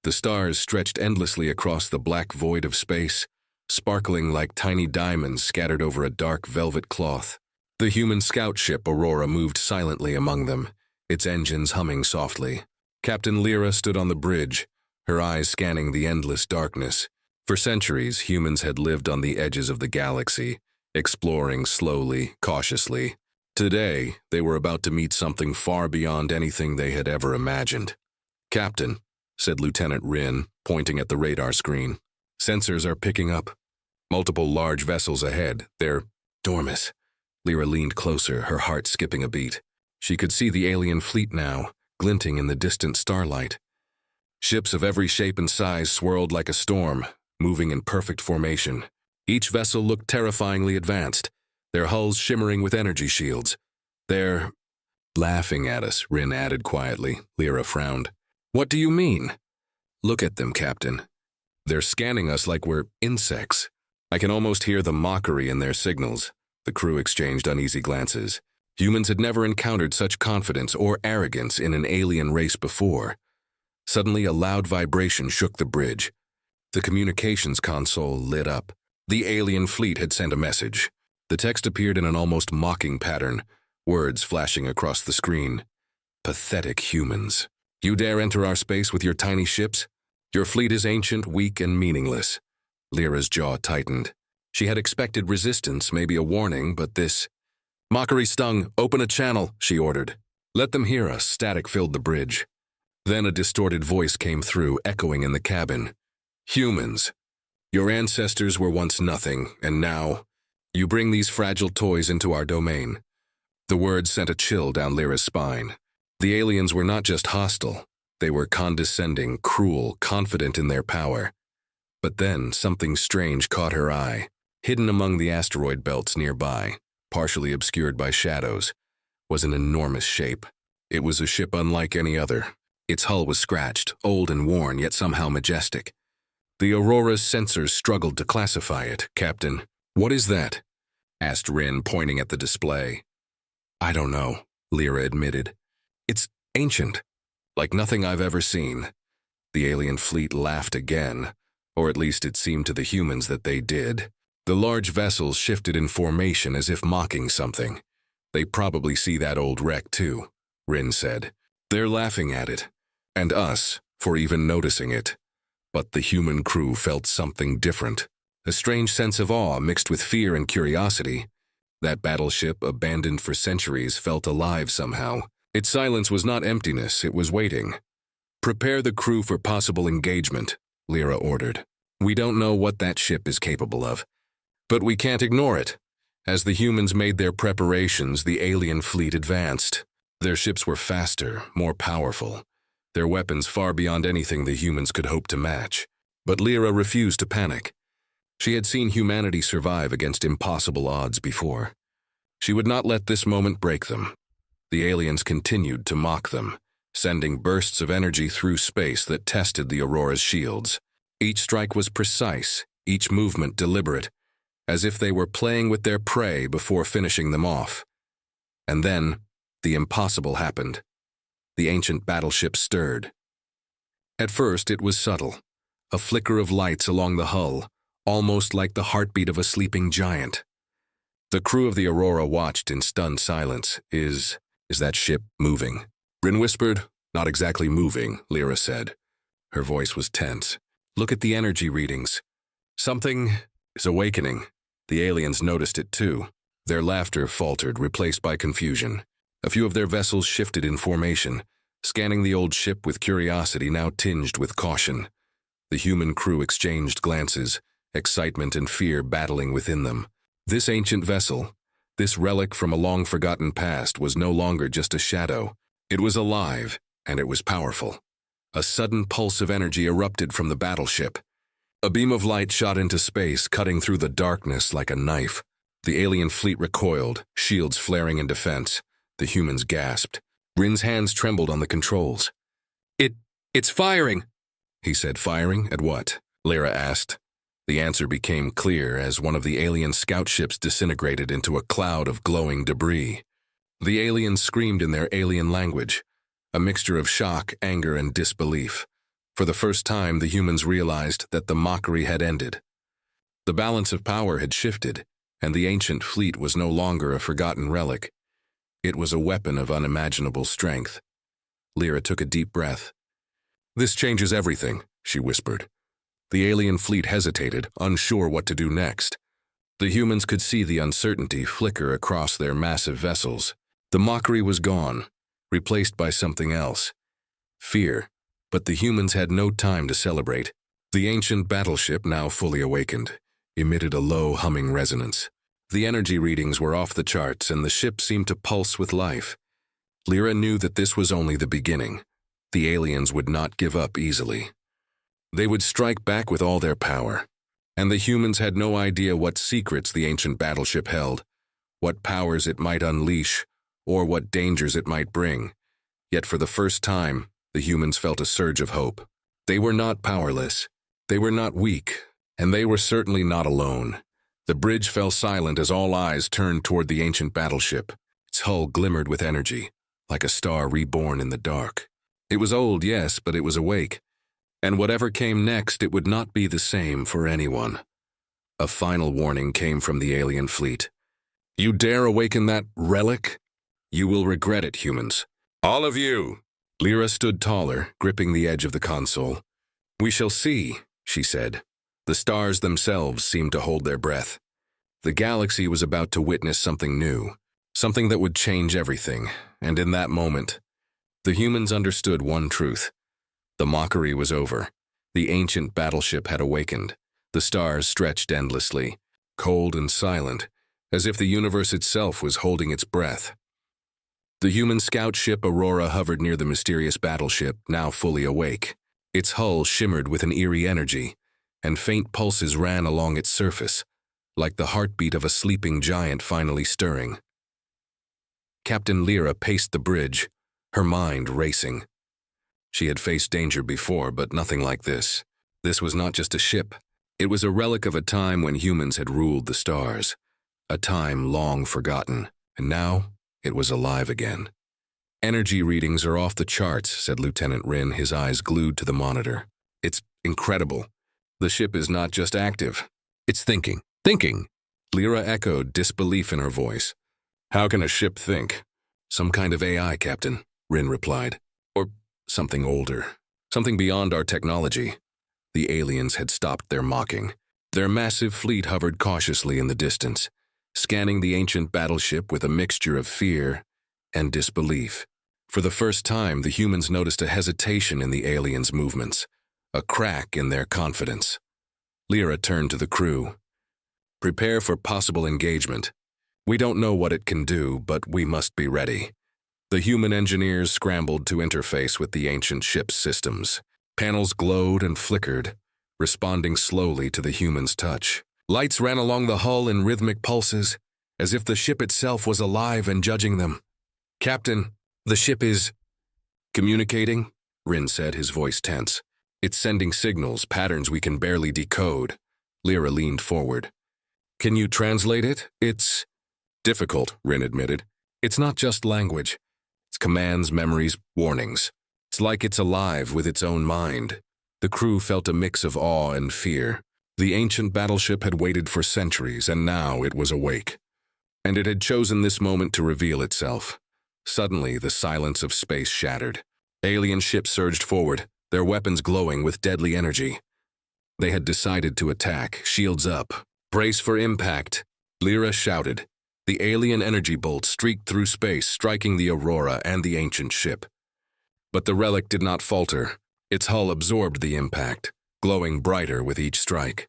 The stars stretched endlessly across the black void of space, sparkling like tiny diamonds scattered over a dark velvet cloth. The human scout ship Aurora moved silently among them, its engines humming softly. Captain Lyra stood on the bridge, her eyes scanning the endless darkness. For centuries, humans had lived on the edges of the galaxy, exploring slowly, cautiously. Today, they were about to meet something far beyond anything they had ever imagined. "Captain," said Lieutenant Rin, pointing at the radar screen. "Sensors are picking up. Multiple large vessels ahead. They're dormant." Lyra leaned closer, her heart skipping a beat. She could see the alien fleet now, glinting in the distant starlight. Ships of every shape and size swirled like a storm, moving in perfect formation. Each vessel looked terrifyingly advanced, their hulls shimmering with energy shields. "They're laughing at us," Rin added quietly. Lyra frowned. "What do you mean?" "Look at them, Captain. They're scanning us like we're insects." I can almost hear the mockery in their signals. The crew exchanged uneasy glances. Humans had never encountered such confidence or arrogance in an alien race before. Suddenly, a loud vibration shook the bridge. The communications console lit up. The alien fleet had sent a message. The text appeared in an almost mocking pattern, words flashing across the screen. "Pathetic humans. You dare enter our space with your tiny ships? Your fleet is ancient, weak, and meaningless." Lyra's jaw tightened. She had expected resistance, maybe a warning, but this... "Mockery stung. Open a channel," she ordered. "Let them hear us." Static filled the bridge. Then a distorted voice came through, echoing in the cabin. "Humans. Your ancestors were once nothing, and now you bring these fragile toys into our domain." The words sent a chill down Lyra's spine. The aliens were not just hostile. They were condescending, cruel, confident in their power. But then something strange caught her eye. Hidden among the asteroid belts nearby, partially obscured by shadows, was an enormous shape. It was a ship unlike any other. Its hull was scratched, old and worn, yet somehow majestic. The Aurora's sensors struggled to classify it. "Captain, what is that?" asked Rin, pointing at the display. "I don't know," Lyra admitted. "It's ancient, like nothing I've ever seen." The alien fleet laughed again, or at least it seemed to the humans that they did. The large vessels shifted in formation as if mocking something. "They probably see that old wreck too," Rin said. "They're laughing at it, and us, for even noticing it." But the human crew felt something different. A strange sense of awe mixed with fear and curiosity. That battleship, abandoned for centuries, felt alive somehow. Its silence was not emptiness, it was waiting. "Prepare the crew for possible engagement," Lyra ordered. "We don't know what that ship is capable of, but we can't ignore it." As the humans made their preparations, the alien fleet advanced. Their ships were faster, more powerful, their weapons far beyond anything the humans could hope to match. But Lyra refused to panic. She had seen humanity survive against impossible odds before. She would not let this moment break them. The aliens continued to mock them, sending bursts of energy through space that tested the Aurora's shields. Each strike was precise, each movement deliberate, as if they were playing with their prey before finishing them off. And then, the impossible happened. The ancient battleship stirred. At first, it was subtle, a flicker of lights along the hull, almost like the heartbeat of a sleeping giant. The crew of the Aurora watched in stunned silence. Is that ship moving?" Rin whispered. "Not exactly moving," Lyra said. Her voice was tense. "Look at the energy readings. Something is awakening." The aliens noticed it too. Their laughter faltered, replaced by confusion. A few of their vessels shifted in formation, scanning the old ship with curiosity now tinged with caution. The human crew exchanged glances, excitement and fear battling within them. This ancient vessel, this relic from a long-forgotten past, was no longer just a shadow. It was alive, and it was powerful. A sudden pulse of energy erupted from the battleship. A beam of light shot into space, cutting through the darkness like a knife. The alien fleet recoiled, shields flaring in defense. The humans gasped. Rin's hands trembled on the controls. It's firing," he said. "Firing? At what?" Lyra asked. The answer became clear as one of the alien scout ships disintegrated into a cloud of glowing debris. The aliens screamed in their alien language, a mixture of shock, anger, and disbelief. For the first time, the humans realized that the mockery had ended. The balance of power had shifted, and the ancient fleet was no longer a forgotten relic. It was a weapon of unimaginable strength. Lyra took a deep breath. "This changes everything," she whispered. The alien fleet hesitated, unsure what to do next. The humans could see the uncertainty flicker across their massive vessels. The mockery was gone, replaced by something else. Fear. But the humans had no time to celebrate. The ancient battleship, now fully awakened, emitted a low, humming resonance. The energy readings were off the charts, and the ship seemed to pulse with life. Lyra knew that this was only the beginning. The aliens would not give up easily. They would strike back with all their power. And the humans had no idea what secrets the ancient battleship held, what powers it might unleash, or what dangers it might bring. Yet for the first time, the humans felt a surge of hope. They were not powerless. They were not weak. And they were certainly not alone. The bridge fell silent as all eyes turned toward the ancient battleship. Its hull glimmered with energy, like a star reborn in the dark. It was old, yes, but it was awake. And whatever came next, it would not be the same for anyone. A final warning came from the alien fleet. "You dare awaken that relic? You will regret it, humans. All of you!" Lyra stood taller, gripping the edge of the console. "We shall see," she said. The stars themselves seemed to hold their breath. The galaxy was about to witness something new, something that would change everything, and in that moment, the humans understood one truth. The mockery was over. The ancient battleship had awakened. The stars stretched endlessly, cold and silent, as if the universe itself was holding its breath. The human scout ship Aurora hovered near the mysterious battleship, now fully awake. Its hull shimmered with an eerie energy, and faint pulses ran along its surface, like the heartbeat of a sleeping giant finally stirring. Captain Lyra paced the bridge, her mind racing. She had faced danger before, but nothing like this. This was not just a ship. It was a relic of a time when humans had ruled the stars, a time long forgotten, and now it was alive again. "Energy readings are off the charts," said Lieutenant Rin, his eyes glued to the monitor. "It's incredible. The ship is not just active. It's thinking. Thinking!" Lyra echoed, disbelief in her voice. "How can a ship think?" "Some kind of AI, Captain," Rin replied. "Or something older. Something beyond our technology." The aliens had stopped their mocking. Their massive fleet hovered cautiously in the distance, scanning the ancient battleship with a mixture of fear and disbelief. For the first time, the humans noticed a hesitation in the aliens' movements, a crack in their confidence. Lyra turned to the crew. "Prepare for possible engagement. We don't know what it can do, but we must be ready." The human engineers scrambled to interface with the ancient ship's systems. Panels glowed and flickered, responding slowly to the humans' touch. Lights ran along the hull in rhythmic pulses, as if the ship itself was alive and judging them. "Captain, the ship is communicating," Rin said, his voice tense. "It's sending signals, patterns we can barely decode." Lyra leaned forward. "Can you translate it?" "It's difficult," Rin admitted. "It's not just language. It's commands, memories, warnings. It's like it's alive with its own mind." The crew felt a mix of awe and fear. The ancient battleship had waited for centuries, and now it was awake. And it had chosen this moment to reveal itself. Suddenly, the silence of space shattered. Alien ships surged forward, their weapons glowing with deadly energy. They had decided to attack, shields up. "Brace for impact," Lyra shouted. The alien energy bolt streaked through space, striking the Aurora and the ancient ship. But the relic did not falter. Its hull absorbed the impact, glowing brighter with each strike.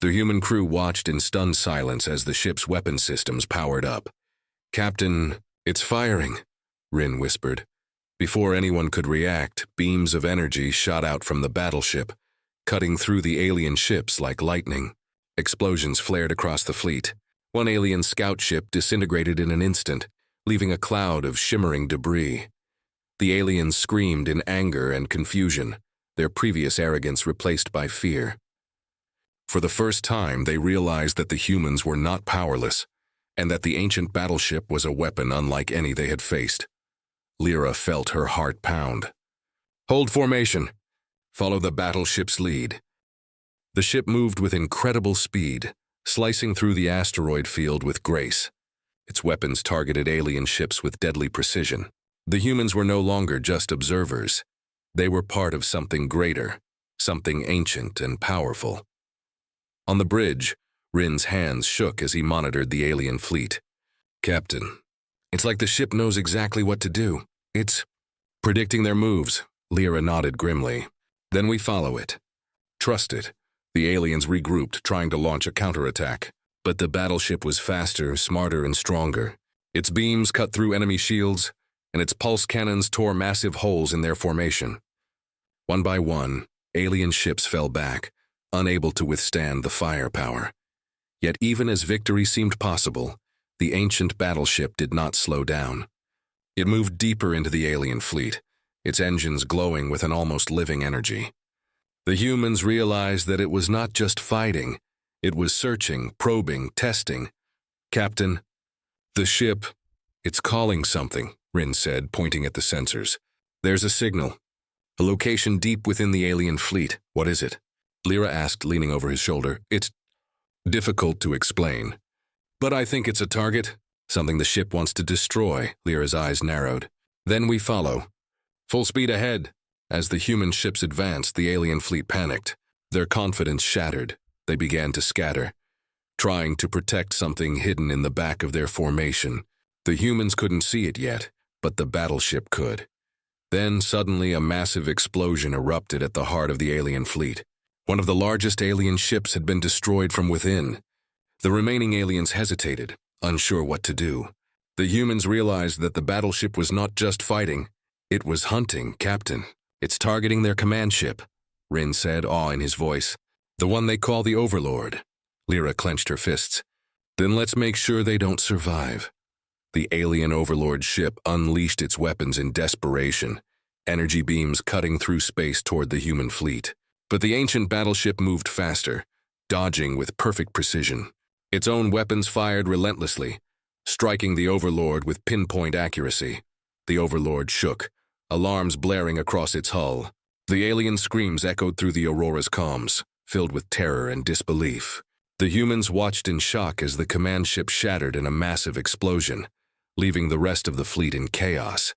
The human crew watched in stunned silence as the ship's weapon systems powered up. "Captain, it's firing," Rin whispered. Before anyone could react, beams of energy shot out from the battleship, cutting through the alien ships like lightning. Explosions flared across the fleet. One alien scout ship disintegrated in an instant, leaving a cloud of shimmering debris. The aliens screamed in anger and confusion, their previous arrogance replaced by fear. For the first time, they realized that the humans were not powerless, and that the ancient battleship was a weapon unlike any they had faced. Lyra felt her heart pound. "Hold formation." Follow the battleship's lead. The ship moved with incredible speed, slicing through the asteroid field with grace. Its weapons targeted alien ships with deadly precision. The humans were no longer just observers. They were part of something greater, something ancient and powerful. On the bridge, Rin's hands shook as he monitored the alien fleet. "Captain, it's like the ship knows exactly what to do. It's predicting their moves," Lyra nodded grimly. "Then we follow it. Trust it." The aliens regrouped, trying to launch a counterattack. But the battleship was faster, smarter, and stronger. Its beams cut through enemy shields, and its pulse cannons tore massive holes in their formation. One by one, alien ships fell back, unable to withstand the firepower. Yet even as victory seemed possible, the ancient battleship did not slow down. It moved deeper into the alien fleet, its engines glowing with an almost living energy. The humans realized that it was not just fighting, it was searching, probing, testing. "Captain, the ship, it's calling something," Rin said, pointing at the sensors. "There's a signal. A location deep within the alien fleet. What is it?" Lyra asked, leaning over his shoulder. "It's difficult to explain. But I think it's a target, something the ship wants to destroy." Lyra's eyes narrowed. "Then we follow. Full speed ahead." As the human ships advanced, the alien fleet panicked. Their confidence shattered. They began to scatter, trying to protect something hidden in the back of their formation. The humans couldn't see it yet, but the battleship could. Then suddenly a massive explosion erupted at the heart of the alien fleet. One of the largest alien ships had been destroyed from within. The remaining aliens hesitated, unsure what to do. The humans realized that the battleship was not just fighting, it was hunting. "Captain, it's targeting their command ship," Rin said, awe in his voice. "The one they call the Overlord." Lyra clenched her fists. "Then let's make sure they don't survive." The alien Overlord ship unleashed its weapons in desperation, energy beams cutting through space toward the human fleet. But the ancient battleship moved faster, dodging with perfect precision. Its own weapons fired relentlessly, striking the Overlord with pinpoint accuracy. The Overlord shook, alarms blaring across its hull. The alien screams echoed through the Aurora's comms, filled with terror and disbelief. The humans watched in shock as the command ship shattered in a massive explosion, leaving the rest of the fleet in chaos.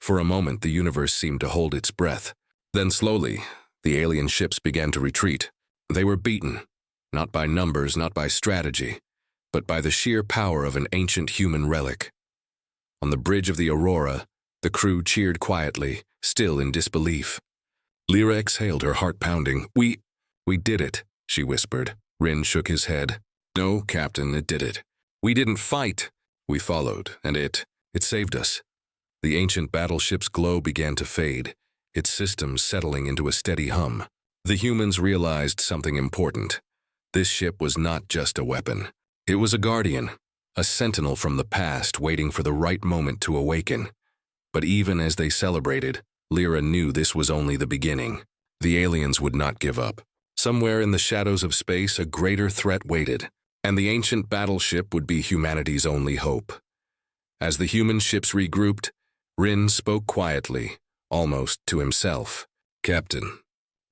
For a moment, the universe seemed to hold its breath. Then slowly, the alien ships began to retreat. They were beaten, not by numbers, not by strategy, but by the sheer power of an ancient human relic. On the bridge of the Aurora, the crew cheered quietly, still in disbelief. Lyra exhaled, her heart pounding. We did it," she whispered. Rin shook his head. "No, Captain, it did it. We didn't fight. We followed, and it saved us." The ancient battleship's glow began to fade, its systems settling into a steady hum. The humans realized something important. This ship was not just a weapon. It was a guardian, a sentinel from the past waiting for the right moment to awaken. But even as they celebrated, Lyra knew this was only the beginning. The aliens would not give up. Somewhere in the shadows of space, a greater threat waited, and the ancient battleship would be humanity's only hope. As the human ships regrouped, Rin spoke quietly, almost to himself. "Captain,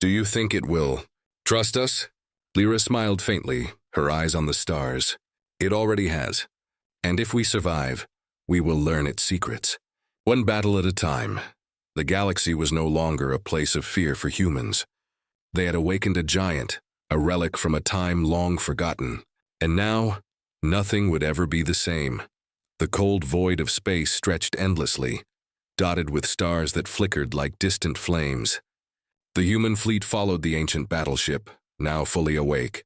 do you think it will trust us?" Lyra smiled faintly, her eyes on the stars. "It already has. And if we survive, we will learn its secrets. One battle at a time." The galaxy was no longer a place of fear for humans. They had awakened a giant, a relic from a time long forgotten. And now, nothing would ever be the same. The cold void of space stretched endlessly, dotted with stars that flickered like distant flames. The human fleet followed the ancient battleship, now fully awake,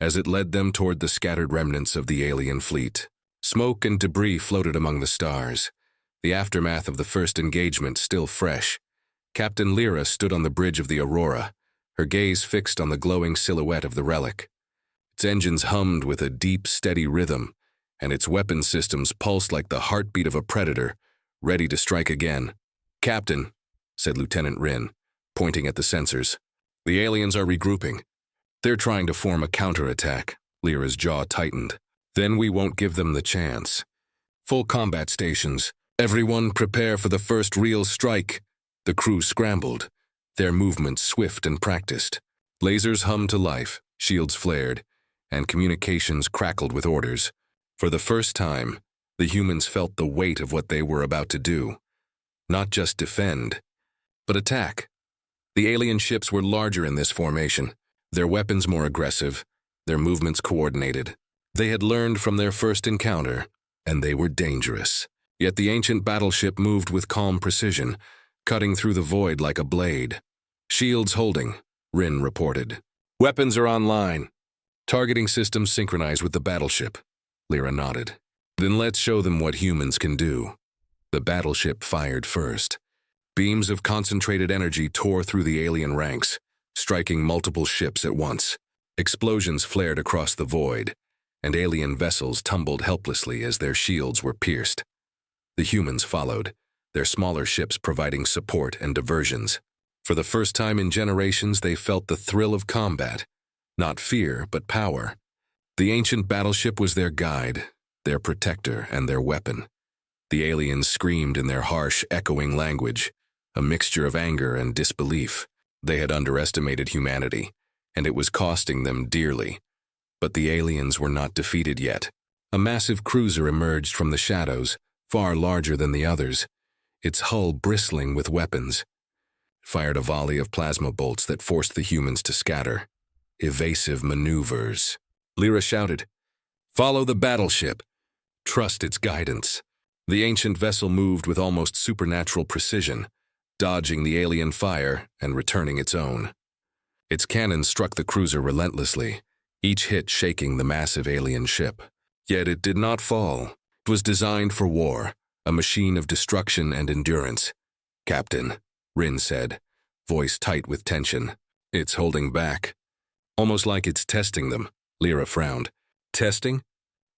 as it led them toward the scattered remnants of the alien fleet. Smoke and debris floated among the stars, the aftermath of the first engagement still fresh. Captain Lyra stood on the bridge of the Aurora, her gaze fixed on the glowing silhouette of the relic. Its engines hummed with a deep, steady rhythm, and its weapon systems pulsed like the heartbeat of a predator, ready to strike again. "Captain," said Lieutenant Rin, pointing at the sensors, "the aliens are regrouping. They're trying to form a counterattack." Lyra's jaw tightened. "Then we won't give them the chance. Full combat stations. Everyone prepare for the first real strike." The crew scrambled, their movements swift and practiced. Lasers hummed to life, shields flared, and communications crackled with orders. For the first time, the humans felt the weight of what they were about to do. Not just defend, but attack. The alien ships were larger in this formation, their weapons more aggressive, their movements coordinated. They had learned from their first encounter, and they were dangerous. Yet the ancient battleship moved with calm precision, cutting through the void like a blade. Shields holding, Rin reported. Weapons are online. Targeting systems synchronized with the battleship. Lyra nodded. Then let's show them what humans can do. The battleship fired first. Beams of concentrated energy tore through the alien ranks, striking multiple ships at once. Explosions flared across the void, and alien vessels tumbled helplessly as their shields were pierced. The humans followed, their smaller ships providing support and diversions. For the first time in generations, they felt the thrill of combat. Not fear, but power. The ancient battleship was their guide, their protector, and their weapon. The aliens screamed in their harsh, echoing language, a mixture of anger and disbelief. They had underestimated humanity, and it was costing them dearly. But the aliens were not defeated yet. A massive cruiser emerged from the shadows, far larger than the others, its hull bristling with weapons. It fired a volley of plasma bolts that forced the humans to scatter. Evasive maneuvers. Lyra shouted, "Follow the battleship. Trust its guidance." The ancient vessel moved with almost supernatural precision, dodging the alien fire and returning its own. Its cannons struck the cruiser relentlessly, each hit shaking the massive alien ship. Yet it did not fall. It was designed for war, a machine of destruction and endurance. "Captain," Rin said, voice tight with tension. "It's holding back." "Almost like it's testing them," Lyra frowned. "Testing?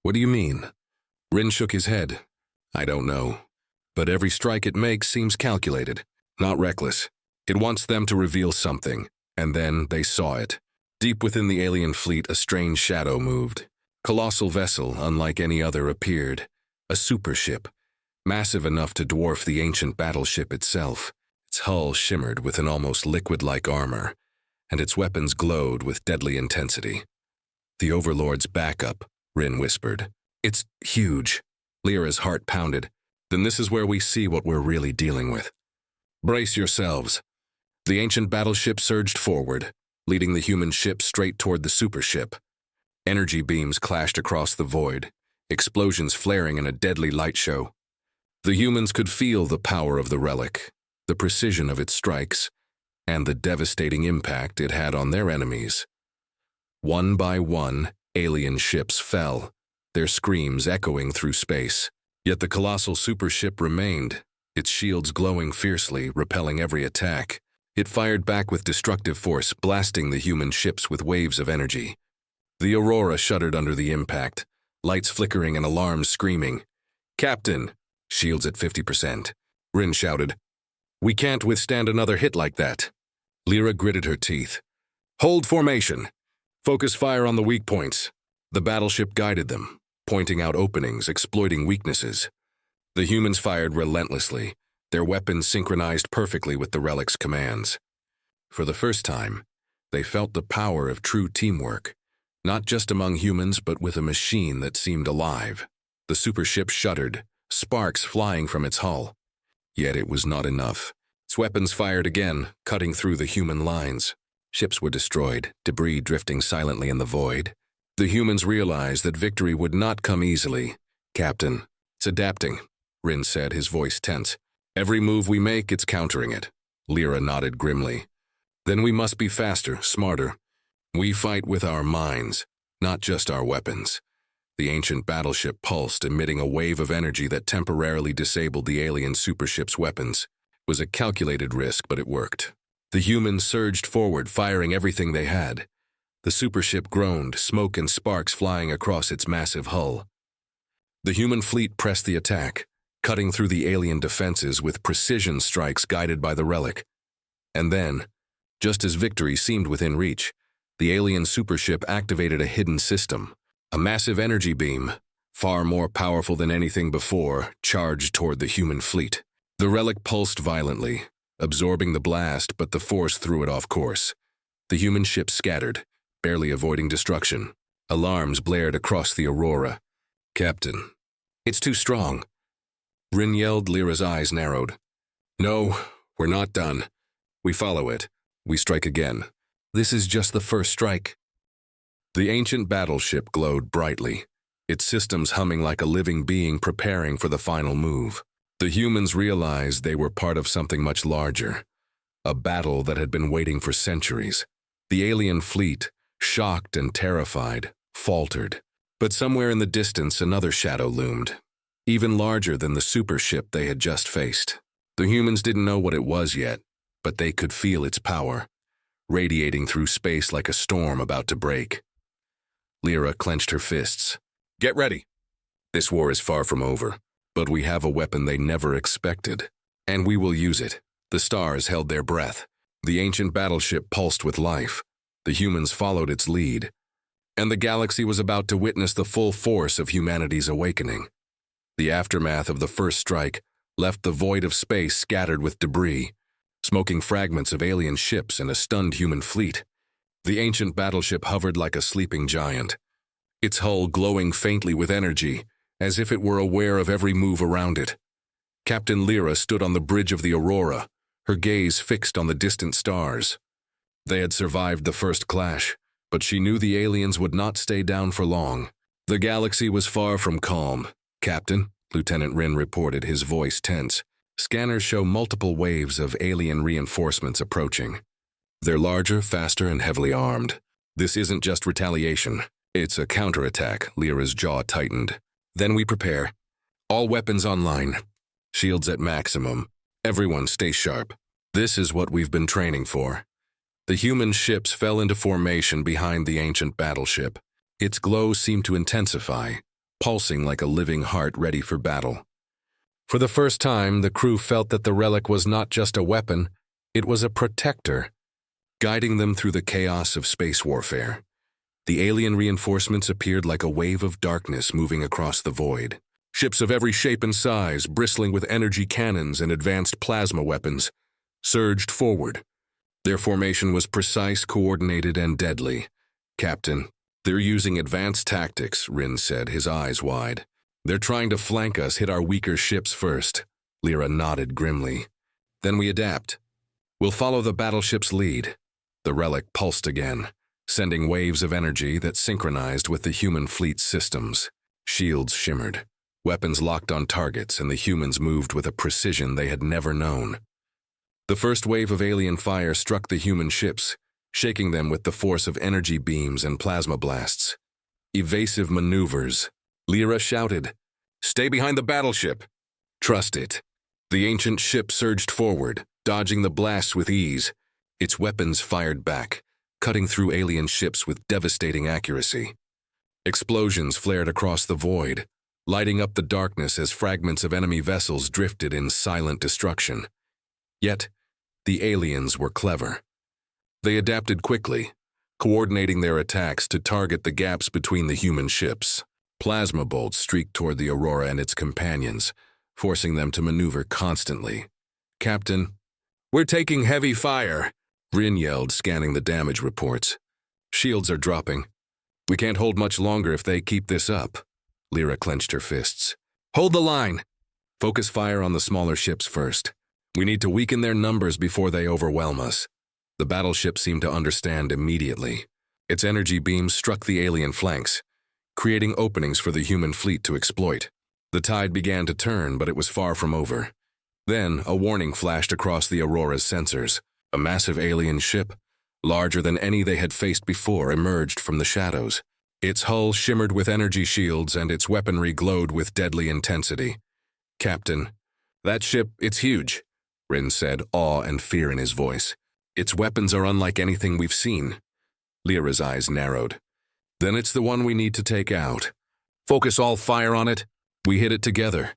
What do you mean?" Rin shook his head. "I don't know. But every strike it makes seems calculated, not reckless. It wants them to reveal something, and then they saw it. Deep within the alien fleet, a strange shadow moved. Colossal vessel, unlike any other, appeared. A supership, massive enough to dwarf the ancient battleship itself. Its hull shimmered with an almost liquid-like armor, and its weapons glowed with deadly intensity. "The Overlord's backup," Rin whispered. "It's huge." Lyra's heart pounded. "Then this is where we see what we're really dealing with. Brace yourselves." The ancient battleship surged forward, leading the human ship straight toward the supership. Energy beams clashed across the void, explosions flaring in a deadly light show. The humans could feel the power of the relic, the precision of its strikes, and the devastating impact it had on their enemies. One by one, alien ships fell, their screams echoing through space. Yet the colossal supership remained, its shields glowing fiercely, repelling every attack. It fired back with destructive force, blasting the human ships with waves of energy. The Aurora shuddered under the impact, lights flickering and alarms screaming. "Captain!" Shields at 50%. Rin shouted, "We can't withstand another hit like that." Lyra gritted her teeth. "Hold formation. Focus fire on the weak points." The battleship guided them, pointing out openings, exploiting weaknesses. The humans fired relentlessly, their weapons synchronized perfectly with the relic's commands. For the first time, they felt the power of true teamwork, not just among humans but with a machine that seemed alive. The supership shuddered, sparks flying from its hull. Yet it was not enough. Its weapons fired again, cutting through the human lines. Ships were destroyed, debris drifting silently in the void. The humans realized that victory would not come easily. "Captain, it's adapting," Rin said, his voice tense. "Every move we make, it's countering it." Lyra nodded grimly. "Then we must be faster, smarter. We fight with our minds, not just our weapons." The ancient battleship pulsed, emitting a wave of energy that temporarily disabled the alien supership's weapons. It was a calculated risk, but it worked. The humans surged forward, firing everything they had. The supership groaned, smoke and sparks flying across its massive hull. The human fleet pressed the attack, cutting through the alien defenses with precision strikes guided by the relic. And then, just as victory seemed within reach, the alien supership activated a hidden system. A massive energy beam, far more powerful than anything before, charged toward the human fleet. The relic pulsed violently, absorbing the blast, but the force threw it off course. The human ship scattered, barely avoiding destruction. Alarms blared across the aurora. "Captain, it's too strong." Rin yelled. Lyra's eyes narrowed. "No, we're not done. We follow it. We strike again. This is just the first strike." The ancient battleship glowed brightly, its systems humming like a living being preparing for the final move. The humans realized they were part of something much larger, a battle that had been waiting for centuries. The alien fleet, shocked and terrified, faltered. But somewhere in the distance another shadow loomed, even larger than the super ship they had just faced. The humans didn't know what it was yet, but they could feel its power, radiating through space like a storm about to break. Lyra clenched her fists. "Get ready. This war is far from over, but we have a weapon they never expected, and we will use it." The stars held their breath. The ancient battleship pulsed with life. The humans followed its lead, and the galaxy was about to witness the full force of humanity's awakening. The aftermath of the first strike left the void of space scattered with debris, smoking fragments of alien ships and a stunned human fleet. The ancient battleship hovered like a sleeping giant, its hull glowing faintly with energy, as if it were aware of every move around it. Captain Lyra stood on the bridge of the aurora, her gaze fixed on the distant stars. They had survived the first clash, but she knew the aliens would not stay down for long. The galaxy was far from calm. "Captain," Lieutenant Rin reported, his voice tense. "Scanners show multiple waves of alien reinforcements approaching. They're larger, faster, and heavily armed. This isn't just retaliation. It's a counterattack." Lyra's jaw tightened. "Then we prepare. All weapons online. Shields at maximum. Everyone stay sharp. This is what we've been training for." The human ships fell into formation behind the ancient battleship. Its glow seemed to intensify, pulsing like a living heart ready for battle. For the first time, the crew felt that the relic was not just a weapon, it was a protector, guiding them through the chaos of space warfare. The alien reinforcements appeared like a wave of darkness moving across the void. Ships of every shape and size, bristling with energy cannons and advanced plasma weapons, surged forward. Their formation was precise, coordinated, and deadly. "Captain, they're using advanced tactics," Rin said, his eyes wide. "They're trying to flank us, hit our weaker ships first." Lyra nodded grimly. "Then we adapt. We'll follow the battleship's lead." The relic pulsed again, sending waves of energy that synchronized with the human fleet's systems. Shields shimmered. Weapons locked on targets, and the humans moved with a precision they had never known. The first wave of alien fire struck the human ships, shaking them with the force of energy beams and plasma blasts. Evasive maneuvers. Lyra shouted, "Stay behind the battleship! Trust it!" The ancient ship surged forward, dodging the blasts with ease. Its weapons fired back, cutting through alien ships with devastating accuracy. Explosions flared across the void, lighting up the darkness as fragments of enemy vessels drifted in silent destruction. Yet, the aliens were clever. They adapted quickly, coordinating their attacks to target the gaps between the human ships. Plasma bolts streaked toward the Aurora and its companions, forcing them to maneuver constantly. "Captain, we're taking heavy fire," Rin yelled, scanning the damage reports. "Shields are dropping. We can't hold much longer if they keep this up." Lyra clenched her fists. "Hold the line! Focus fire on the smaller ships first. We need to weaken their numbers before they overwhelm us." The battleship seemed to understand immediately. Its energy beams struck the alien flanks, creating openings for the human fleet to exploit. The tide began to turn, but it was far from over. Then, a warning flashed across the Aurora's sensors. A massive alien ship, larger than any they had faced before, emerged from the shadows. Its hull shimmered with energy shields and its weaponry glowed with deadly intensity. "Captain, that ship, it's huge," Rin said, awe and fear in his voice. "Its weapons are unlike anything we've seen." Lyra's eyes narrowed. "Then it's the one we need to take out. Focus all fire on it." We hit it together.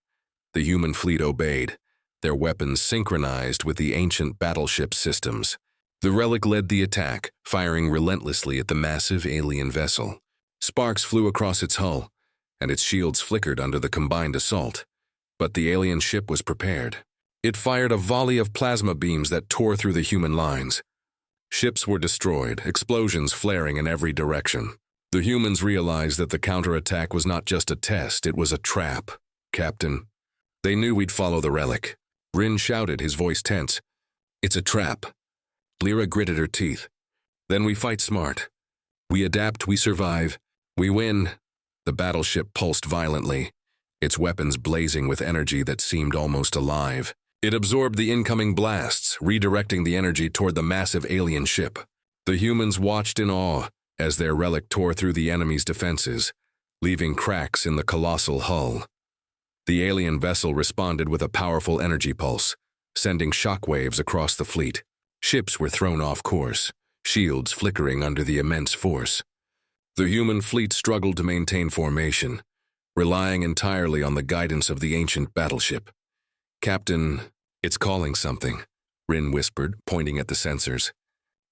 The human fleet obeyed, their weapons synchronized with the ancient battleship systems. The relic led the attack, firing relentlessly at the massive alien vessel. Sparks flew across its hull, and its shields flickered under the combined assault. But the alien ship was prepared. It fired a volley of plasma beams that tore through the human lines. Ships were destroyed, explosions flaring in every direction. The humans realized that the counterattack was not just a test, it was a trap. Captain, they knew we'd follow the relic. Rin shouted, his voice tense. It's a trap. Lyra gritted her teeth. Then we fight smart. We adapt, we survive, we win. The battleship pulsed violently, its weapons blazing with energy that seemed almost alive. It absorbed the incoming blasts, redirecting the energy toward the massive alien ship. The humans watched in awe as their relic tore through the enemy's defenses, leaving cracks in the colossal hull. The alien vessel responded with a powerful energy pulse, sending shockwaves across the fleet. Ships were thrown off course, shields flickering under the immense force. The human fleet struggled to maintain formation, relying entirely on the guidance of the ancient battleship. Captain, it's calling something, Rin whispered, pointing at the sensors.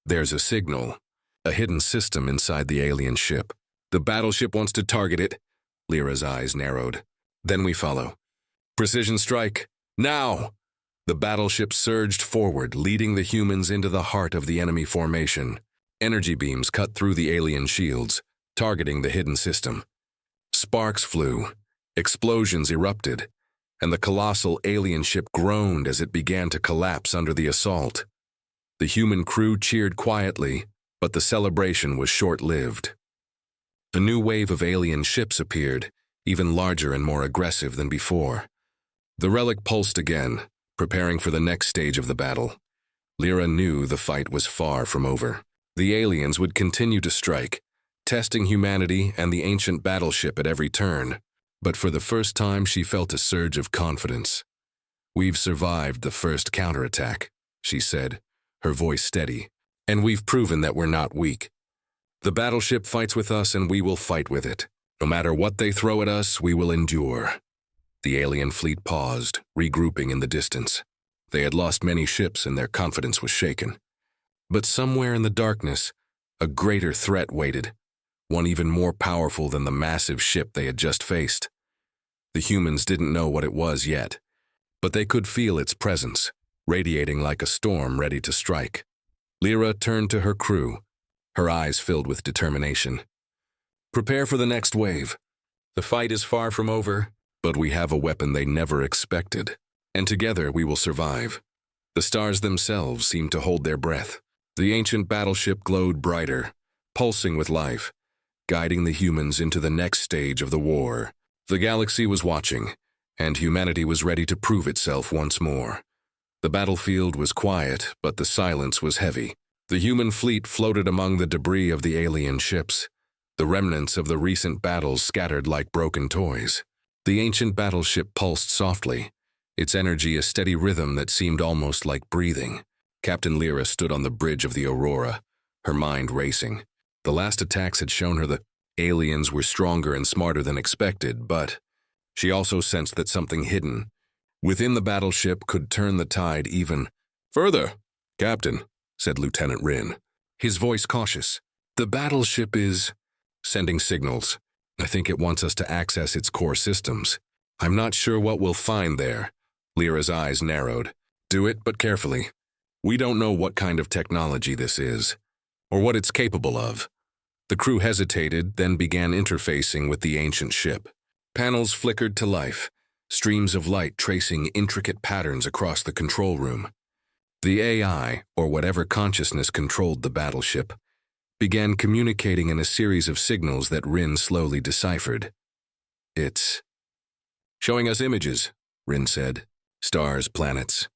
There's a signal, a hidden system inside the alien ship. The battleship wants to target it. Lyra's eyes narrowed. Then we follow. Precision strike, now! The battleship surged forward, leading the humans into the heart of the enemy formation. Energy beams cut through the alien shields, targeting the hidden system. Sparks flew, explosions erupted, and the colossal alien ship groaned as it began to collapse under the assault. The human crew cheered quietly, but the celebration was short-lived. A new wave of alien ships appeared, even larger and more aggressive than before. The relic pulsed again, preparing for the next stage of the battle. Lyra knew the fight was far from over. The aliens would continue to strike, testing humanity and the ancient battleship at every turn. But for the first time, she felt a surge of confidence. We've survived the first counterattack, she said, her voice steady, and we've proven that we're not weak. The battleship fights with us and we will fight with it. No matter what they throw at us, we will endure. The alien fleet paused, regrouping in the distance. They had lost many ships and their confidence was shaken. But somewhere in the darkness, a greater threat waited, one even more powerful than the massive ship they had just faced. The humans didn't know what it was yet, but they could feel its presence, radiating like a storm ready to strike. Lyra turned to her crew, her eyes filled with determination. Prepare for the next wave. The fight is far from over, but we have a weapon they never expected, and together we will survive. The stars themselves seemed to hold their breath. The ancient battleship glowed brighter, pulsing with life, guiding the humans into the next stage of the war. The galaxy was watching, and humanity was ready to prove itself once more. The battlefield was quiet, but the silence was heavy. The human fleet floated among the debris of the alien ships, the remnants of the recent battles scattered like broken toys. The ancient battleship pulsed softly, its energy a steady rhythm that seemed almost like breathing. Captain Lyra stood on the bridge of the Aurora, her mind racing. The last attacks had shown her the aliens were stronger and smarter than expected, but she also sensed that something hidden within the battleship could turn the tide even further. Captain, said Lieutenant Rin, his voice cautious. The battleship is sending signals. I think it wants us to access its core systems. I'm not sure what we'll find there. Lyra's eyes narrowed. Do it, but carefully. We don't know what kind of technology this is, or what it's capable of. The crew hesitated, then began interfacing with the ancient ship. Panels flickered to life, streams of light tracing intricate patterns across the control room. The AI, or whatever consciousness controlled the battleship, began communicating in a series of signals that Rin slowly deciphered. It's showing us images, Rin said. Stars, planets,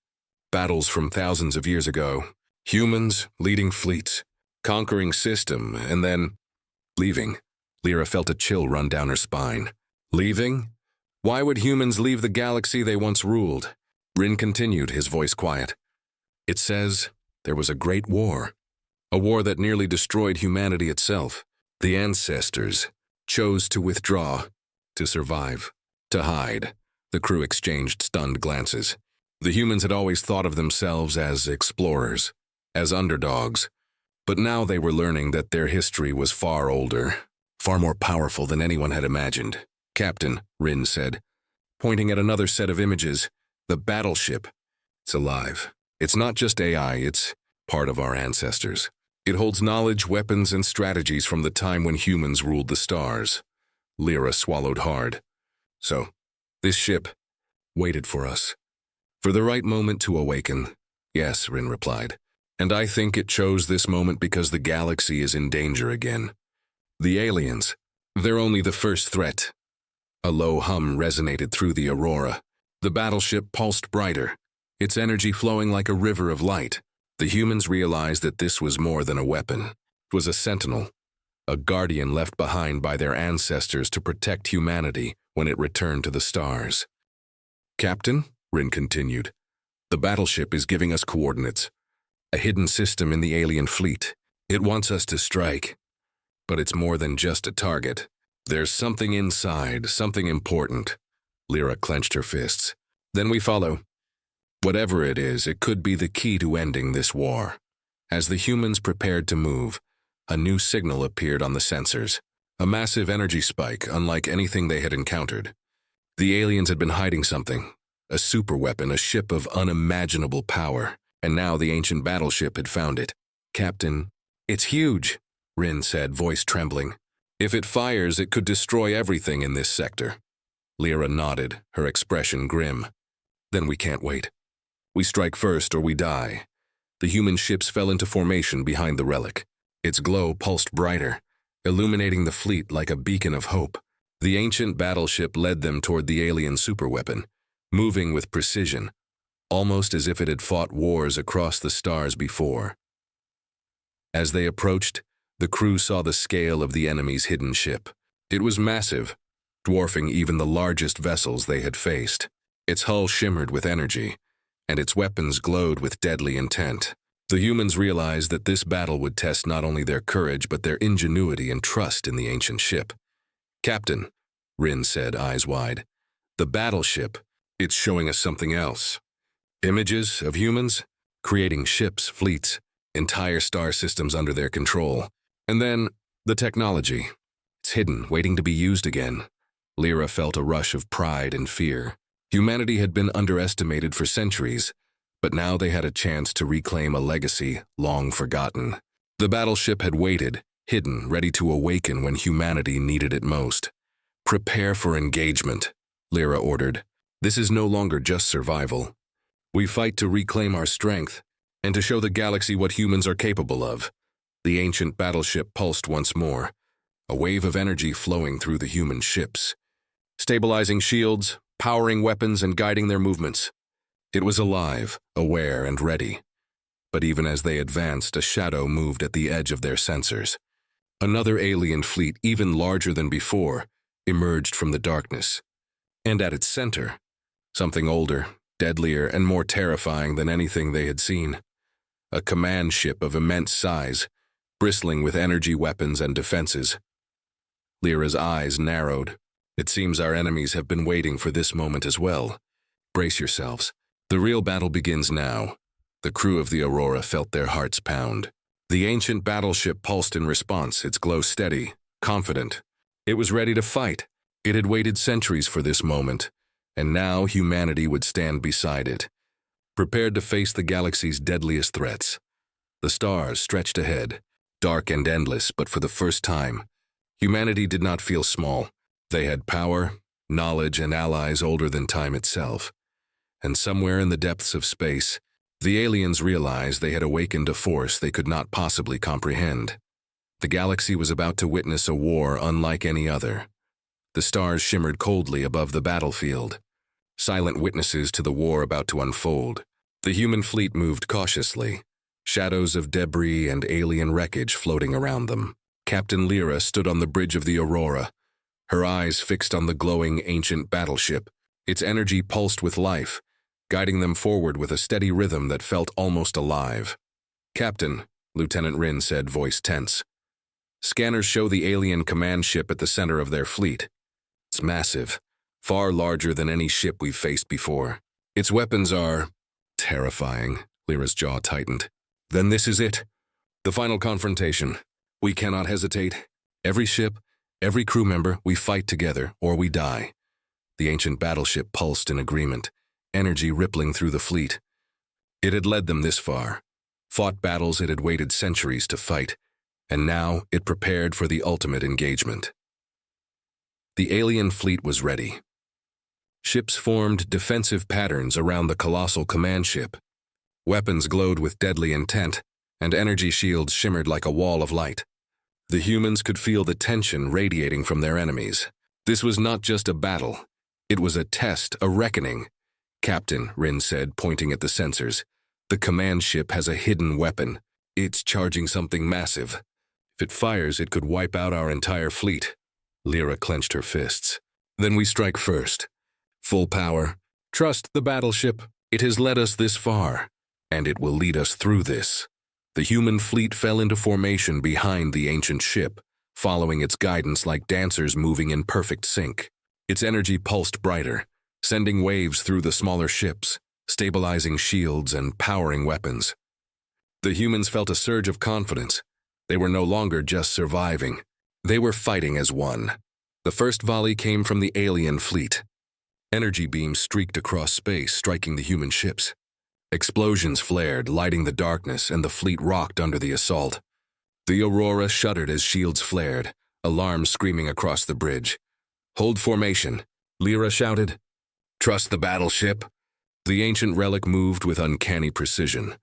battles from thousands of years ago, humans leading fleets, conquering system, and then leaving. Lyra felt a chill run down her spine. Leaving? Why would humans leave the galaxy they once ruled? Rin continued, his voice quiet. It says there was a great war. A war that nearly destroyed humanity itself. The ancestors chose to withdraw, to survive, to hide. The crew exchanged stunned glances. The humans had always thought of themselves as explorers, as underdogs. But now they were learning that their history was far older, far more powerful than anyone had imagined. Captain, Rin said, pointing at another set of images, the battleship. It's alive. It's not just AI, it's part of our ancestors. It holds knowledge, weapons, and strategies from the time when humans ruled the stars. Lyra swallowed hard. So, this ship waited for us. For the right moment to awaken. Yes, Rin replied. And I think it chose this moment because the galaxy is in danger again. The aliens, they're only the first threat. A low hum resonated through the aurora. The battleship pulsed brighter, its energy flowing like a river of light. The humans realized that this was more than a weapon. It was a sentinel, a guardian left behind by their ancestors to protect humanity when it returned to the stars. Captain, Rin continued, the battleship is giving us coordinates. A hidden system in the alien fleet. It wants us to strike. But it's more than just a target. There's something inside, something important. Lyra clenched her fists. Then we follow. Whatever it is, it could be the key to ending this war. As the humans prepared to move, a new signal appeared on the sensors. A massive energy spike, unlike anything they had encountered. The aliens had been hiding something. A superweapon, a ship of unimaginable power. And now the ancient battleship had found it. Captain, it's huge, Rin said, voice trembling. If it fires, it could destroy everything in this sector. Lyra nodded, her expression grim. Then we can't wait. We strike first or we die. The human ships fell into formation behind the relic. Its glow pulsed brighter, illuminating the fleet like a beacon of hope. The ancient battleship led them toward the alien superweapon, moving with precision, almost as if it had fought wars across the stars before. As they approached, the crew saw the scale of the enemy's hidden ship. It was massive, dwarfing even the largest vessels they had faced. Its hull shimmered with energy, and its weapons glowed with deadly intent. The humans realized that this battle would test not only their courage but their ingenuity and trust in the ancient ship. Captain, Rin said, eyes wide, the battleship, it's showing us something else. Images of humans, creating ships, fleets, entire star systems under their control. And then, the technology. It's hidden, waiting to be used again. Lyra felt a rush of pride and fear. Humanity had been underestimated for centuries, but now they had a chance to reclaim a legacy long forgotten. The battleship had waited, hidden, ready to awaken when humanity needed it most. Prepare for engagement, Lyra ordered. This is no longer just survival. We fight to reclaim our strength, and to show the galaxy what humans are capable of. The ancient battleship pulsed once more, a wave of energy flowing through the human ships, stabilizing shields, powering weapons, and guiding their movements. It was alive, aware, and ready. But even as they advanced, a shadow moved at the edge of their sensors. Another alien fleet, even larger than before, emerged from the darkness. And at its center, something older, deadlier, and more terrifying than anything they had seen. A command ship of immense size, bristling with energy weapons and defenses. Lyra's eyes narrowed. It seems our enemies have been waiting for this moment as well. Brace yourselves. The real battle begins now. The crew of the Aurora felt their hearts pound. The ancient battleship pulsed in response, its glow steady, confident. It was ready to fight. It had waited centuries for this moment, and now humanity would stand beside it, prepared to face the galaxy's deadliest threats. The stars stretched ahead, dark and endless, but for the first time, humanity did not feel small. They had power, knowledge, and allies older than time itself. And somewhere in the depths of space, the aliens realized they had awakened a force they could not possibly comprehend. The galaxy was about to witness a war unlike any other. The stars shimmered coldly above the battlefield, silent witnesses to the war about to unfold. The human fleet moved cautiously, shadows of debris and alien wreckage floating around them. Captain Lyra stood on the bridge of the Aurora, her eyes fixed on the glowing ancient battleship. Its energy pulsed with life, guiding them forward with a steady rhythm that felt almost alive. Captain, Lieutenant Rin said, voice tense. Scanners show the alien command ship at the center of their fleet. It's massive, far larger than any ship we've faced before. Its weapons are terrifying. Lyra's jaw tightened. Then this is it. The final confrontation. We cannot hesitate. Every ship, every crew member, we fight together or we die. The ancient battleship pulsed in agreement, energy rippling through the fleet. It had led them this far, fought battles it had waited centuries to fight, and now it prepared for the ultimate engagement. The alien fleet was ready. Ships formed defensive patterns around the colossal command ship. Weapons glowed with deadly intent, and energy shields shimmered like a wall of light. The humans could feel the tension radiating from their enemies. This was not just a battle. It was a test, a reckoning. "Captain," Rin said, pointing at the sensors, "the command ship has a hidden weapon. It's charging something massive. If it fires, it could wipe out our entire fleet." Lyra clenched her fists. "Then we strike first. Full power. Trust the battleship. It has led us this far, and it will lead us through this." The human fleet fell into formation behind the ancient ship, following its guidance like dancers moving in perfect sync. Its energy pulsed brighter, sending waves through the smaller ships, stabilizing shields and powering weapons. The humans felt a surge of confidence. They were no longer just surviving. They were fighting as one. The first volley came from the alien fleet. Energy beams streaked across space, striking the human ships. Explosions flared, lighting the darkness, and the fleet rocked under the assault. The Aurora shuddered as shields flared, alarms screaming across the bridge. "Hold formation," Lyra shouted. "Trust the battleship." The ancient relic moved with uncanny precision,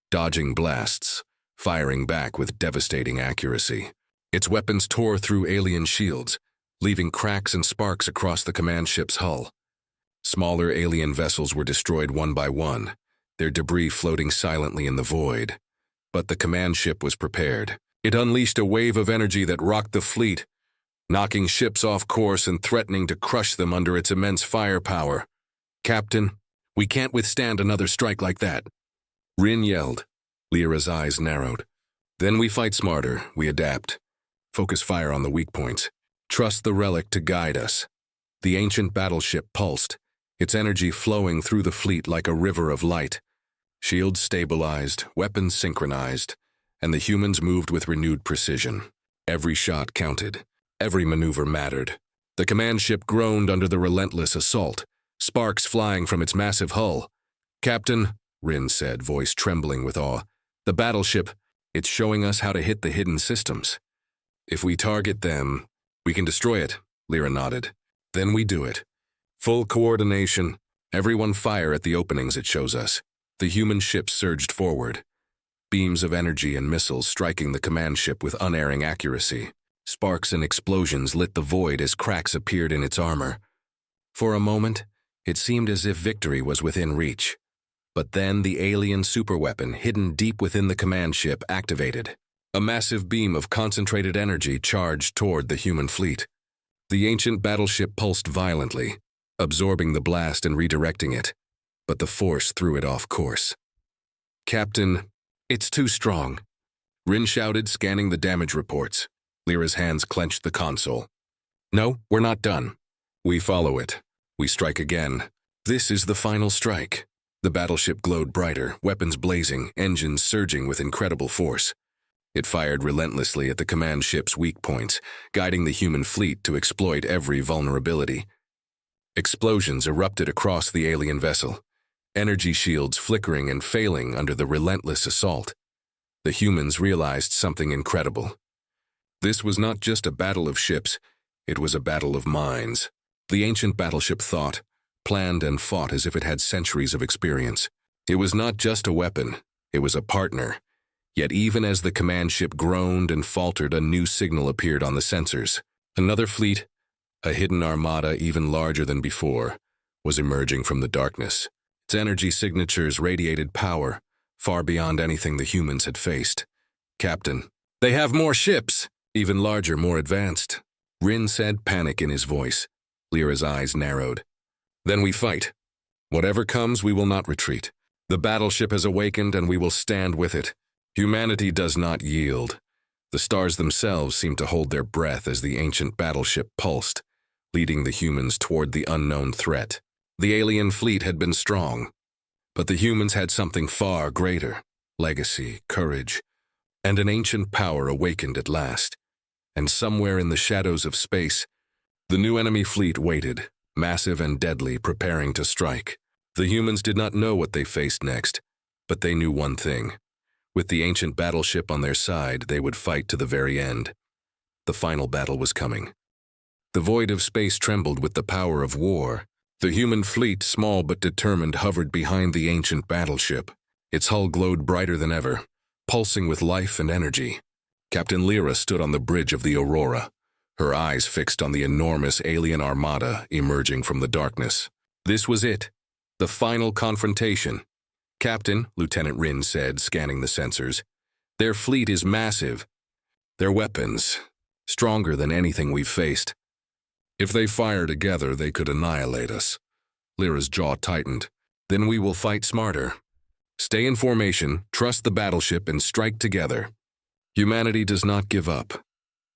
dodging blasts, firing back with devastating accuracy. Its weapons tore through alien shields, leaving cracks and sparks across the command ship's hull. Smaller alien vessels were destroyed one by one, their debris floating silently in the void. But the command ship was prepared. It unleashed a wave of energy that rocked the fleet, knocking ships off course and threatening to crush them under its immense firepower. "Captain, we can't withstand another strike like that," Rin yelled. Lyra's eyes narrowed. "Then we fight smarter, we adapt. Focus fire on the weak points. Trust the relic to guide us." The ancient battleship pulsed, its energy flowing through the fleet like a river of light. Shields stabilized, weapons synchronized, and the humans moved with renewed precision. Every shot counted. Every maneuver mattered. The command ship groaned under the relentless assault, sparks flying from its massive hull. "Captain," Rin said, voice trembling with awe, "the battleship, it's showing us how to hit the hidden systems. If we target them, we can destroy it," Lyra nodded. "Then we do it. Full coordination. Everyone fire at the openings it shows us." The human ship surged forward, beams of energy and missiles striking the command ship with unerring accuracy. Sparks and explosions lit the void as cracks appeared in its armor. For a moment, it seemed as if victory was within reach. But then the alien superweapon hidden deep within the command ship activated. A massive beam of concentrated energy charged toward the human fleet. The ancient battleship pulsed violently, absorbing the blast and redirecting it, but the force threw it off course. "Captain, it's too strong," Rin shouted, scanning the damage reports. Lyra's hands clenched the console. "No, we're not done. We follow it. We strike again. This is the final strike." The battleship glowed brighter, weapons blazing, engines surging with incredible force. It fired relentlessly at the command ship's weak points, guiding the human fleet to exploit every vulnerability. Explosions erupted across the alien vessel, energy shields flickering and failing under the relentless assault. The humans realized something incredible. This was not just a battle of ships, it was a battle of minds. The ancient battleship thought, planned and fought as if it had centuries of experience. It was not just a weapon, it was a partner. Yet even as the command ship groaned and faltered, a new signal appeared on the sensors. Another fleet, a hidden armada even larger than before, was emerging from the darkness. Its energy signatures radiated power, far beyond anything the humans had faced. "Captain, they have more ships! Even larger, more advanced," Rin said, panic in his voice. Lyra's eyes narrowed. "Then we fight. Whatever comes, we will not retreat. The battleship has awakened and we will stand with it. Humanity does not yield." The stars themselves seemed to hold their breath as the ancient battleship pulsed, leading the humans toward the unknown threat. The alien fleet had been strong, but the humans had something far greater: legacy, courage, and an ancient power awakened at last. And somewhere in the shadows of space, the new enemy fleet waited, massive and deadly, preparing to strike. The humans did not know what they faced next, But they knew one thing. With the ancient battleship on their side, they would fight to the very end. The final battle was coming. The void of space trembled with the power of war. The human fleet, small but determined, hovered behind the ancient battleship. Its hull glowed brighter than ever, pulsing with life and energy. Captain Lyra stood on the bridge of the Aurora, her eyes fixed on the enormous alien armada emerging from the darkness. This was it, the final confrontation. "Captain," Lieutenant Rin said, scanning the sensors, "their fleet is massive. Their weapons, stronger than anything we've faced. If they fire together, they could annihilate us." Lyra's jaw tightened. "Then we will fight smarter. Stay in formation, trust the battleship, and strike together. Humanity does not give up."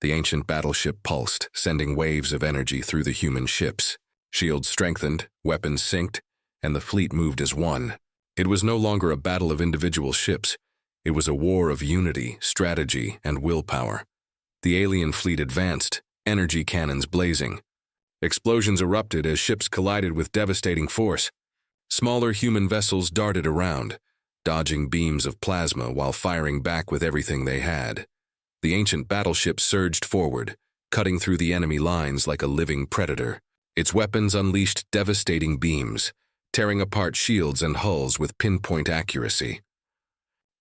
The ancient battleship pulsed, sending waves of energy through the human ships. Shields strengthened, weapons synced, and the fleet moved as one. It was no longer a battle of individual ships. It was a war of unity, strategy, and willpower. The alien fleet advanced, energy cannons blazing. Explosions erupted as ships collided with devastating force. Smaller human vessels darted around, dodging beams of plasma while firing back with everything they had. The ancient battleship surged forward, cutting through the enemy lines like a living predator. Its weapons unleashed devastating beams, tearing apart shields and hulls with pinpoint accuracy.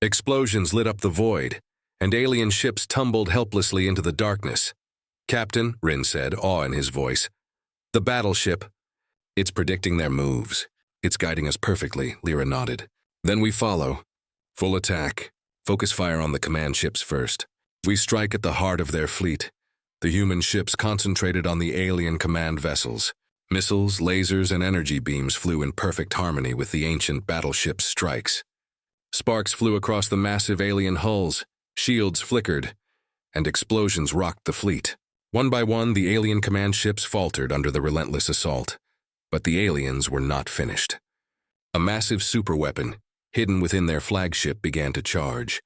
Explosions lit up the void, and alien ships tumbled helplessly into the darkness. "Captain," Rin said, awe in his voice, "the battleship, it's predicting their moves. It's guiding us perfectly," Lyra nodded. "Then we follow. Full attack. Focus fire on the command ships first. We strike at the heart of their fleet. The human ships concentrated on the alien command vessels. Missiles, lasers, and energy beams flew in perfect harmony with the ancient battleship's strikes. Sparks flew across the massive alien hulls, shields flickered, and explosions rocked the fleet. One by one, the alien command ships faltered under the relentless assault. But the aliens were not finished. A massive superweapon, hidden within their flagship, began to charge.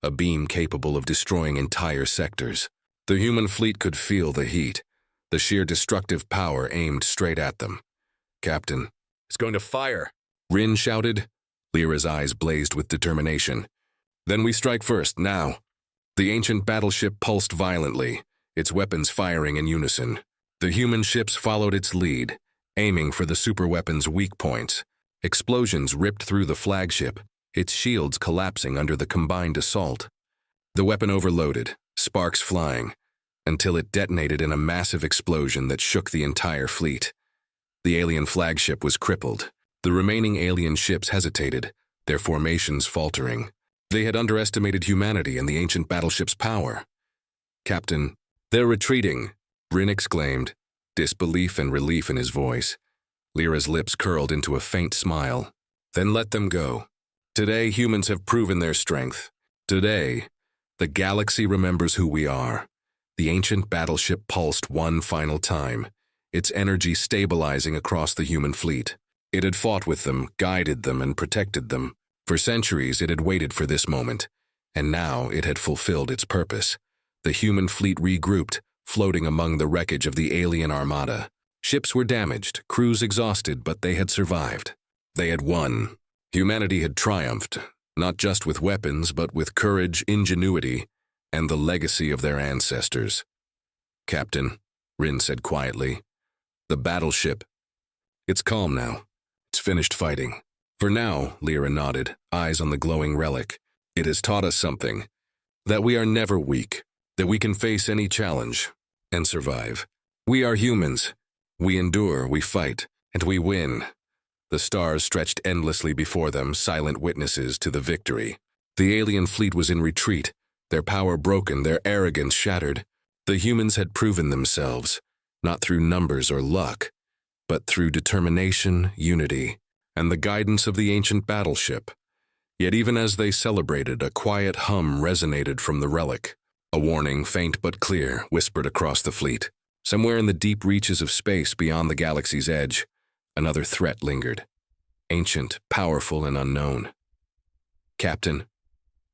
A beam capable of destroying entire sectors. The human fleet could feel the heat, the sheer destructive power aimed straight at them. "Captain, it's going to fire!" Rin shouted. Lyra's eyes blazed with determination. "Then we strike first, now." The ancient battleship pulsed violently, its weapons firing in unison. The human ships followed its lead, aiming for the superweapon's weak points. Explosions ripped through the flagship, its shields collapsing under the combined assault. The weapon overloaded, sparks flying, until it detonated in a massive explosion that shook the entire fleet. The alien flagship was crippled. The remaining alien ships hesitated, their formations faltering. They had underestimated humanity and the ancient battleship's power. "Captain, they're retreating," Rin exclaimed, disbelief and relief in his voice. Lyra's lips curled into a faint smile. "Then let them go. Today, humans have proven their strength. Today, the galaxy remembers who we are." The ancient battleship pulsed one final time, its energy stabilizing across the human fleet. It had fought with them, guided them, and protected them. For centuries, it had waited for this moment, and now it had fulfilled its purpose. The human fleet regrouped, floating among the wreckage of the alien armada. Ships were damaged, crews exhausted, but they had survived. They had won. Humanity had triumphed, not just with weapons, but with courage, ingenuity, and the legacy of their ancestors. "Captain," Rin said quietly, "the battleship, it's calm now. It's finished fighting." "For now," Lyra nodded, eyes on the glowing relic. "It has taught us something. That we are never weak, that we can face any challenge and survive. We are humans. We endure, we fight, and we win." The stars stretched endlessly before them, silent witnesses to the victory. The alien fleet was in retreat, their power broken, their arrogance shattered. The humans had proven themselves, not through numbers or luck, but through determination, unity, and the guidance of the ancient battleship. Yet even as they celebrated, a quiet hum resonated from the relic. A warning, faint but clear, whispered across the fleet. Somewhere in the deep reaches of space beyond the galaxy's edge, another threat lingered. Ancient, powerful, and unknown. "Captain,"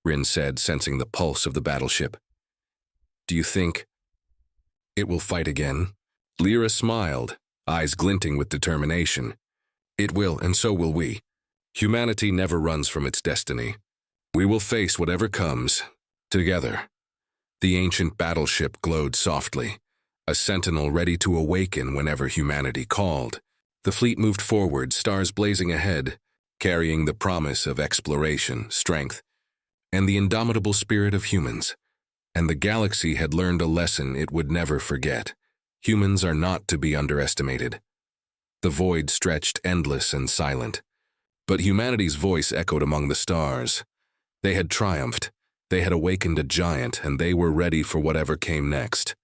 Rin said, sensing the pulse of the battleship, "do you think it will fight again?" Lyra smiled, eyes glinting with determination. "It will, and so will we. Humanity never runs from its destiny. We will face whatever comes, together. The ancient battleship glowed softly, a sentinel ready to awaken whenever humanity called. The fleet moved forward, stars blazing ahead, carrying the promise of exploration, strength, and the indomitable spirit of humans. And the galaxy had learned a lesson it would never forget. Humans are not to be underestimated. The void stretched endless and silent. But humanity's voice echoed among the stars. They had triumphed. They had awakened a giant, and they were ready for whatever came next.